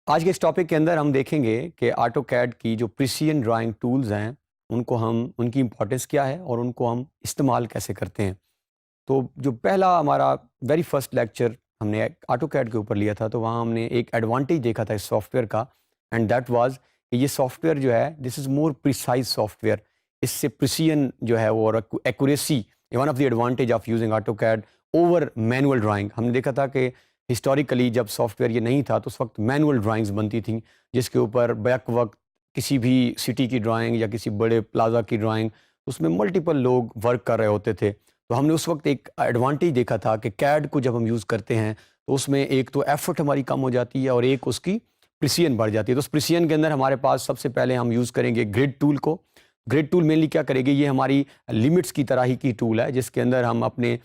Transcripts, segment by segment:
आज के इस टॉपिक के अंदर हम देखेंगे कि ऑटो कैड की जो प्रिसिजन ड्राइंग टूल्स हैं उनको हम उनकी इम्पोर्टेंस क्या है और उनको हम इस्तेमाल कैसे करते हैं। तो जो पहला हमारा वेरी फर्स्ट लेक्चर हमने ऑटो कैड के ऊपर लिया था तो वहाँ हमने एक एडवांटेज देखा था इस सॉफ्टवेयर का, एंड दैट वाज कि ये सॉफ्टवेयर जो है this is more precise software. इससे प्रिसिजन जो है वो और accuracy, one of the advantage of using AutoCAD over manual drawing. हमने देखा था कि हिस्टोरिकली जब सॉफ्टवेयर ये नहीं था तो उस वक्त मैनुअल ड्राइंग्स बनती थी जिसके ऊपर बैक वक्त किसी भी सिटी की ड्राइंग या किसी बड़े प्लाजा की ड्राइंग उसमें मल्टीपल लोग वर्क कर रहे होते थे। तो हमने उस वक्त एक एडवांटेज देखा था कि कैड को जब हम यूज़ करते हैं तो उसमें एक तो एफर्ट हमारी कम हो जाती है और एक उसकी प्रिसिजन बढ़ जाती है। तो उस प्रिसिजन के अंदर हमारे पास सबसे पहले हम यूज़ करेंगे ग्रिड टूल को। ग्रिड टूल मेनली क्या करेगी, ये हमारी लिमिट्स की तरह ही की टूल है जिसके अंदर हम अपने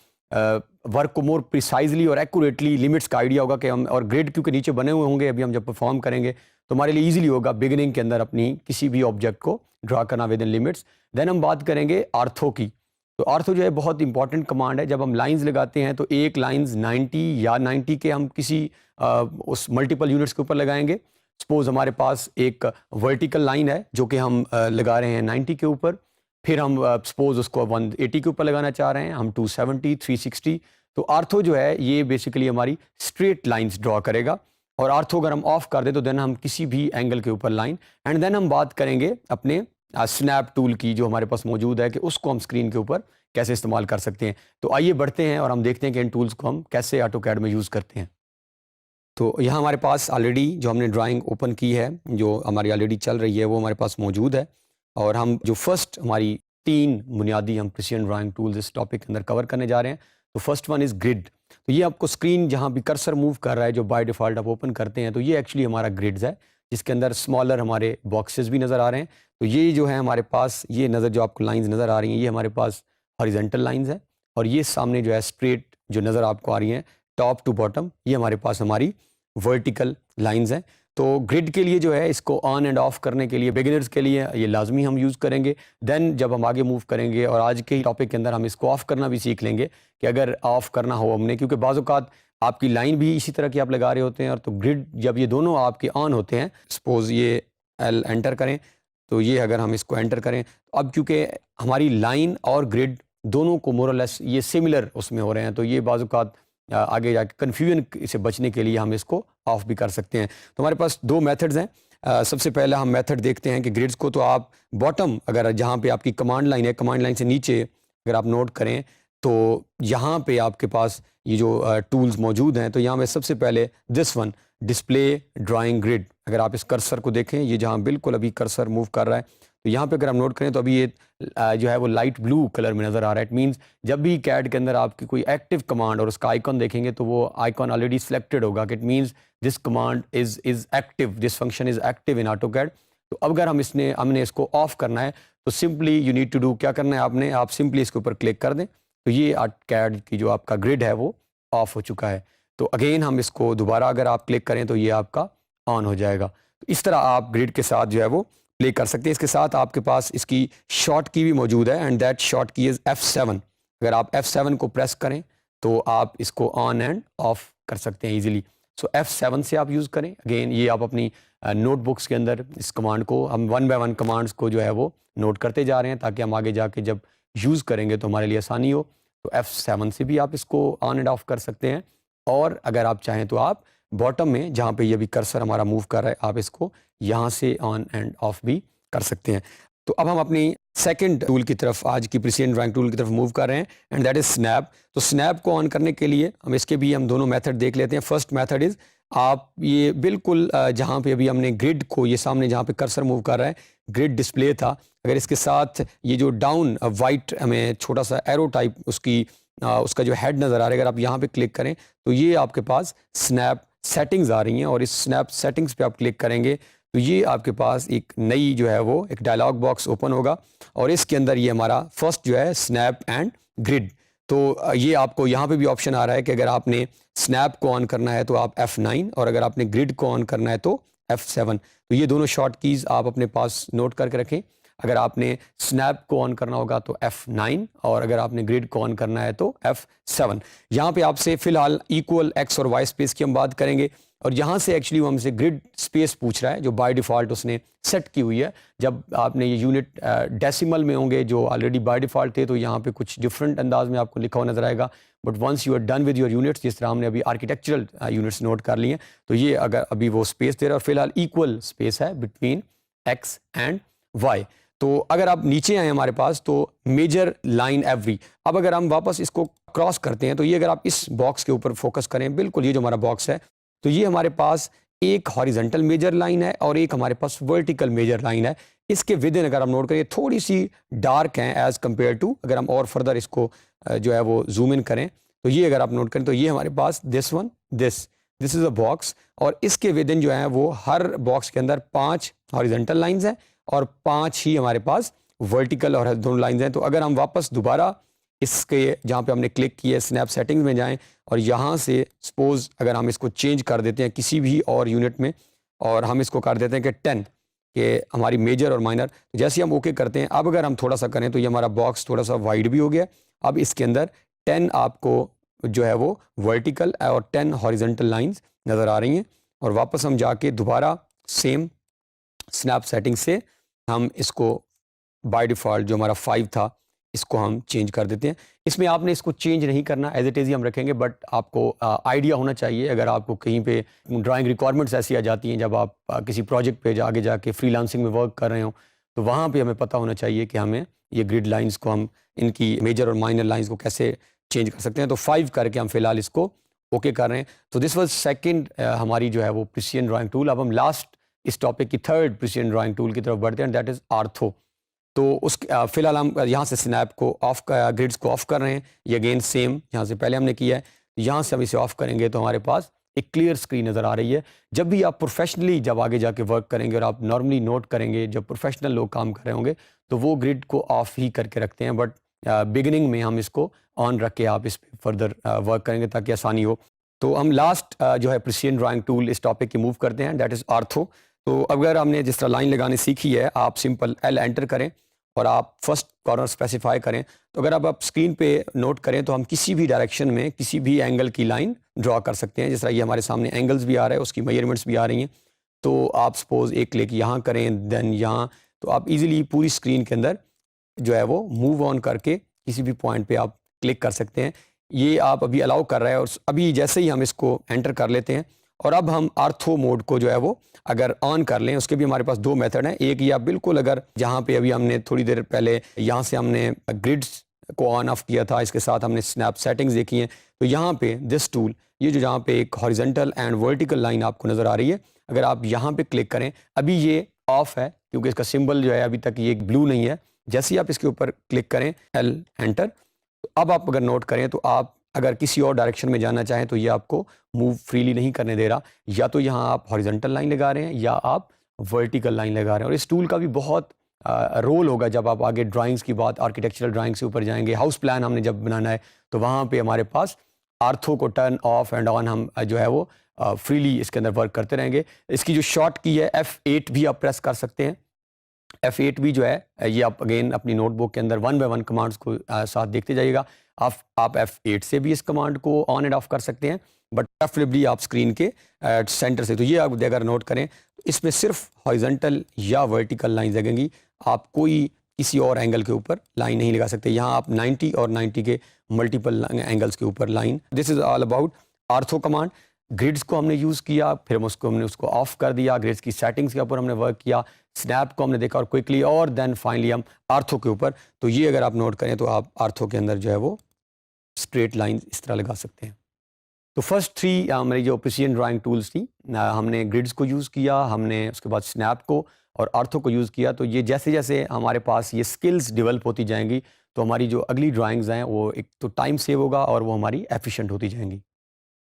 वर्क को मोर प्रिसाइजली और एक्यूरेटली, लिमिट्स का आइडिया होगा कि हम, और ग्रिड क्योंकि नीचे बने हुए होंगे अभी हम जब परफॉर्म करेंगे तो हमारे लिए इजीली होगा बिगिनिंग के अंदर अपनी किसी भी ऑब्जेक्ट को ड्रा करना विद इन लिमिट्स। देन हम बात करेंगे आर्थो की। तो आर्थो जो है बहुत इंपॉर्टेंट कमांड है। जब हम लाइंस लगाते हैं तो एक लाइंस 90 या 90 के हम किसी उस मल्टीपल यूनिट्स के ऊपर लगाएंगे। सपोज हमारे पास एक वर्टिकल लाइन है जो कि हम लगा रहे हैं 90 के ऊपर, फिर हम सपोज उसको 180 के ऊपर लगाना चाह रहे हैं, हम 270, 360। तो आर्थो जो है ये बेसिकली हमारी स्ट्रेट लाइंस ड्रॉ करेगा। और आर्थो अगर हम ऑफ कर दें तो देन हम किसी भी एंगल के ऊपर लाइन, एंड देन हम बात करेंगे अपने स्नैप टूल की जो हमारे पास मौजूद है कि उसको हम स्क्रीन के ऊपर कैसे इस्तेमाल कर सकते हैं। तो आइए बढ़ते हैं और हम देखते हैं कि इन टूल्स को हम कैसे ऑटो कैड में यूज़ करते हैं। तो यहाँ हमारे पास ऑलरेडी जो हमने ड्राइंग ओपन की है, जो हमारी ऑलरेडी चल रही है वो हमारे पास मौजूद है। और हम जो फर्स्ट हमारी 3 बुनियादी हम प्रिसिजन ड्राइंग टूल्स इस टॉपिक के अंदर कवर करने जा रहे हैं। तो फर्स्ट वन इज़ ग्रिड। तो ये आपको स्क्रीन जहाँ भी कर्सर मूव कर रहा है जो बाय डिफ़ॉल्ट आप ओपन करते हैं तो ये एक्चुअली हमारा ग्रिड्स है जिसके अंदर स्मॉलर हमारे बॉक्सेस भी नज़र आ रहे हैं। तो ये जो है हमारे पास ये नज़र जो आपको लाइंस नज़र आ रही हैं ये हमारे पास हॉरिजॉन्टल लाइंस है, और ये सामने जो है स्ट्रेट जो नज़र आपको आ रही हैं टॉप टू बॉटम ये हमारे पास हमारी वर्टिकल लाइंस हैं। तो ग्रिड के लिए जो है इसको ऑन एंड ऑफ करने के लिए बिगिनर्स के लिए ये लाजमी हम यूज़ करेंगे। देन जब हम आगे मूव करेंगे और आज के टॉपिक के अंदर हम इसको ऑफ़ करना भी सीख लेंगे कि अगर ऑफ़ करना हो हमने, क्योंकि बाज़ औक़ात आपकी लाइन भी इसी तरह की आप लगा रहे होते हैं, और तो ग्रिड जब ये दोनों आपके ऑन होते हैं, सपोज़ ये एल एंटर करें तो ये अगर हम इसको एंटर करें तो अब क्योंकि हमारी लाइन और ग्रिड दोनों को मोर और लेस ये सिमिलर उसमें हो रहे हैं तो ये बाज़ औक़ात आगे जाके कन्फ्यूजन से बचने के लिए हम इसको ऑफ भी कर सकते हैं। तो हमारे पास 2 मेथड्स हैं। सबसे पहला हम मेथड देखते हैं कि ग्रिड्स को तो आप बॉटम, अगर जहाँ पे आपकी कमांड लाइन है, कमांड लाइन से नीचे अगर आप नोट करें तो यहाँ पे आपके पास ये जो टूल्स मौजूद हैं। तो यहाँ में सबसे पहले this one display drawing grid, अगर आप इस कर्सर को देखें ये जहाँ बिल्कुल अभी कर्सर मूव कर रहा है तो यहाँ पे अगर हम नोट करें तो अभी ये जो है वो लाइट ब्लू कलर में नज़र आ रहा है। इट मीन्स जब भी कैड के अंदर आपकी कोई एक्टिव कमांड और उसका आइकॉन देखेंगे तो वो आइकॉन ऑलरेडी सिलेक्टेड होगा कि it means this command is active, this function is active in AutoCAD. तो अब अगर हमने इसको ऑफ करना है तो simply you need to do, क्या करना है आप सिंपली इसके ऊपर क्लिक कर दें तो ये कैड की जो आपका ग्रिड है वो ऑफ हो चुका है। तो अगेन हम इसको दोबारा अगर आप क्लिक करें तो ये आपका ऑन हो जाएगा। तो इस तरह आप ग्रिड के साथ जो है वो प्ले कर सकते हैं। इसके साथ आपके पास इसकी शॉर्ट की भी मौजूद है, एंड दैट शॉर्ट की इज़ F7। अगर आप F7 को प्रेस करें तो आप इसको ऑन एंड ऑफ कर सकते हैं इजीली। सो F7 से आप यूज़ करें। अगेन ये आप अपनी नोटबुक्स के अंदर इस कमांड को हम 1 बाय 1 कमांड्स को जो है वो नोट करते जा रहे हैं ताकि हम आगे जाके जब यूज़ करेंगे तो हमारे लिए आसानी हो। तो F7 से भी आप इसको ऑन एंड ऑफ कर सकते हैं, और अगर आप चाहें तो आप बॉटम में जहाँ पे ये भी कर्सर हमारा मूव कर रहा है आप इसको यहाँ से ऑन एंड ऑफ भी कर सकते हैं। तो अब हम अपनी सेकंड टूल की तरफ, आज की प्रिसिजन ड्राइंग टूल की तरफ मूव कर रहे हैं, एंड दैट इज़ स्नैप। तो स्नैप को ऑन करने के लिए हम दोनों मेथड देख लेते हैं। फर्स्ट मेथड इज़ आप ये बिल्कुल जहाँ पे अभी हमने ग्रिड को, ये सामने जहाँ पे कर्सर मूव कर रहा है ग्रिड डिस्प्ले था, अगर इसके साथ ये जो डाउन वाइट हमें छोटा सा एरो टाइप उसका जो हेड नज़र आ रहा है, अगर आप यहाँ पे क्लिक करें तो ये आपके पास स्नैप सेटिंग्स आ रही हैं, और इस स्नैप सेटिंग्स पे आप क्लिक करेंगे तो ये आपके पास एक नई जो है वो एक डायलॉग बॉक्स ओपन होगा, और इसके अंदर ये हमारा फर्स्ट जो है स्नैप एंड ग्रिड। तो ये आपको यहाँ पे भी ऑप्शन आ रहा है कि अगर आपने स्नैप को ऑन करना है तो आप F9, और अगर आपने ग्रिड को ऑन करना है तो F7। तो ये दोनों शॉर्ट कीज़ आप अपने पास नोट करके रखें। अगर आपने स्नैप को ऑन करना होगा तो F9, और अगर आपने ग्रिड को ऑन करना है तो F7। यहाँ पे आपसे फिलहाल इक्वल एक्स और वाई स्पेस की हम बात करेंगे। और यहाँ से एक्चुअली वो हमसे ग्रिड स्पेस पूछ रहा है जो बाय डिफ़ॉल्ट उसने सेट की हुई है। जब आपने ये यूनिट डेसिमल में होंगे जो ऑलरेडी बाय डिफ़ॉल्ट थे, तो यहाँ पे कुछ डिफरेंट अंदाज में आपको लिखा हुआ नज़र आएगा। But once you are done with your units, जिस तरह हमने अभी आर्किटेक्चरल यूनिट्स नोट कर लिए हैं, तो ये अगर अभी वो स्पेस दे रहा है और फिलहाल इक्वल स्पेस है बिटवीन एक्स एंड वाई। तो अगर आप नीचे आए हमारे पास तो मेजर लाइन एवरी। अब अगर हम वापस इसको क्रॉस करते हैं तो ये अगर आप इस बॉक्स के ऊपर फोकस करें, बिल्कुल ये जो हमारा बॉक्स है, तो ये हमारे पास एक हॉरिजेंटल मेजर लाइन है और एक हमारे पास वर्टिकल मेजर लाइन है। इसके विदिन अगर हम नोट करें थोड़ी सी डार्क हैं एज कंपेयर टू, अगर हम और फर्दर इसको जो है वो जूम इन करें तो ये अगर आप नोट करें तो ये हमारे पास दिस इज अ बॉक्स, और इसके विदिन जो है वो हर बॉक्स के अंदर 5 हॉरिजेंटल लाइंस हैं और 5 ही हमारे पास वर्टिकल और दोनों लाइंस हैं। तो अगर हम वापस दोबारा इसके जहाँ पे हमने क्लिक किया स्नैप सेटिंग्स में जाएं और यहाँ से सपोज अगर हम इसको चेंज कर देते हैं किसी भी और यूनिट में और हम इसको कर देते हैं कि 10 कि हमारी मेजर और माइनर, तो जैसे हम ओके करते हैं अब अगर हम थोड़ा सा करें तो ये हमारा बॉक्स थोड़ा सा वाइड भी हो गया। अब इसके अंदर 10 आपको जो है वो वर्टिकल और 10 हॉरिजेंटल लाइंस नज़र आ रही हैं। और वापस हम जाके दोबारा सेम स्नैप सेटिंग से हम इसको बाय डिफ़ॉल्ट जो हमारा 5 था इसको हम चेंज कर देते हैं। इसमें आपने इसको चेंज नहीं करना, एज इट इज़ ही हम रखेंगे, बट आपको आइडिया होना चाहिए अगर आपको कहीं पे ड्राइंग रिक्वायरमेंट्स ऐसी आ जाती हैं जब आप किसी प्रोजेक्ट पे आगे जाके फ्रीलांसिंग में वर्क कर रहे हो, तो वहाँ पे हमें पता होना चाहिए कि हमें ये ग्रिड लाइंस को हम इनकी मेजर और माइनर लाइंस को कैसे चेंज कर सकते हैं। तो 5 करके हम फिलहाल इसको ओके कर रहे हैं। तो दिस वाज सेकंड हमारी जो है वो प्रिसिजन ड्राइंग टूल। अब हम लास्ट इस टॉपिक की थर्ड प्रिसिजन ड्राइंग टूल की तरफ बढ़ते हैं, दैट इज़ आर्थो। तो उस फिलहाल हम यहाँ से स्नैप को ऑफ ग्रिड्स को ऑफ कर रहे हैं। ये अगेन सेम यहाँ से पहले हमने किया है, यहाँ से हम इसे ऑफ करेंगे तो हमारे पास एक क्लियर स्क्रीन नज़र आ रही है। जब भी आप प्रोफेशनली जब आगे जाके वर्क करेंगे और आप नॉर्मली नोट करेंगे जब प्रोफेशनल लोग काम कर रहे होंगे तो वो ग्रिड को ऑफ ही करके रखते हैं, बट बिगिनिंग में हम इसको ऑन रख के आप इस पर फर्दर वर्क करेंगे ताकि आसानी हो। तो हम लास्ट जो है प्रिसिजन ड्राइंग टूल इस टॉपिक की मूव करते हैं, दैट इज़ आर्थो। तो अगर हमने जिस तरह लाइन लगानी सीखी है, आप सिंपल एल एंटर करें और आप फर्स्ट कॉर्नर स्पेसिफाई करें। तो अगर आप स्क्रीन पे नोट करें तो हम किसी भी डायरेक्शन में किसी भी एंगल की लाइन ड्रॉ कर सकते हैं। जिस तरह ये हमारे सामने एंगल्स भी आ रहा है, उसकी मेजरमेंट्स भी आ रही हैं। तो आप सपोज एक क्लिक यहाँ करें देन यहाँ, तो आप इजीली पूरी स्क्रीन के अंदर जो है वो मूव ऑन करके किसी भी पॉइंट पे आप क्लिक कर सकते हैं। ये आप अभी अलाउ कर रहे हैं और अभी जैसे ही हम इसको एंटर कर लेते हैं और अब हम आर्थो मोड को जो है वो अगर ऑन कर लें, उसके भी हमारे पास 2 मेथड हैं। एक ये आप बिल्कुल अगर जहाँ पे अभी हमने थोड़ी देर पहले यहाँ से हमने ग्रिड्स को ऑन ऑफ किया था, इसके साथ हमने स्नैप सेटिंग्स देखी हैं, तो यहाँ पे दिस टूल ये जो जहाँ पे एक हॉरिजेंटल एंड वर्टिकल लाइन आपको नज़र आ रही है, अगर आप यहाँ पे क्लिक करें, अभी ये ऑफ है क्योंकि इसका सिंबल जो है अभी तक ये ब्लू नहीं है। जैसे ही आप इसके ऊपर क्लिक करें एल एंटर, तो अब आप अगर नोट करें तो आप अगर किसी और डायरेक्शन में जाना चाहें तो ये आपको मूव फ्रीली नहीं करने दे रहा। या तो यहाँ आप हॉरिजॉन्टल लाइन लगा रहे हैं या आप वर्टिकल लाइन लगा रहे हैं। और इस टूल का भी बहुत रोल होगा जब आप आगे ड्राइंग्स की बात, आर्किटेक्चरल ड्राइंग से ऊपर जाएंगे, हाउस प्लान हमने जब बनाना है तो वहाँ पे हमारे पास आर्थो को टर्न ऑफ एंड ऑन हम जो है वो फ्रीली इसके अंदर वर्क करते रहेंगे। इसकी जो शॉर्ट की है F8 भी आप प्रेस कर सकते हैं। F8 भी जो है ये आप अगेन अपनी नोटबुक के अंदर 1 बाय 1 कमांड्स को साथ देखते जाइएगा। आप F8 से भी इस कमांड को ऑन एंड ऑफ कर सकते हैं, बट प्रेफरेबली आप स्क्रीन के सेंटर से। तो ये आप अगर नोट करें तो इसमें सिर्फ हॉरिजॉन्टल या वर्टिकल लाइन लगेंगी, आप कोई किसी और एंगल के ऊपर लाइन नहीं लगा सकते। यहाँ आप 90 और 90 के मल्टीपल एंगल्स के ऊपर line. This is all about ortho command. Grids को हमने यूज़ किया, फिर हमने उसको ऑफ कर दिया, ग्रिड्स की सेटिंग्स के ऊपर हमने वर्क किया, स्नैप को हमने देखा और क्विकली, और देन फाइनली हम आर्थो के ऊपर। तो ये अगर आप नोट करें तो आप आर्थो के अंदर जो है वो स्ट्रेट लाइन इस तरह लगा सकते हैं। तो फर्स्ट 3 हमारी जो प्रिसिजन ड्राइंग टूल्स थी, हमने ग्रिड्स को यूज़ किया, हमने उसके बाद स्नैप को और आर्थो को यूज़ किया। तो ये जैसे जैसे हमारे पास ये स्किल्स डेवलप होती जाएंगी तो हमारी जो अगली ड्राइंग्स हैं वो एक तो टाइम सेव होगा और वो हमारी एफिशिएंट होती जाएंगी।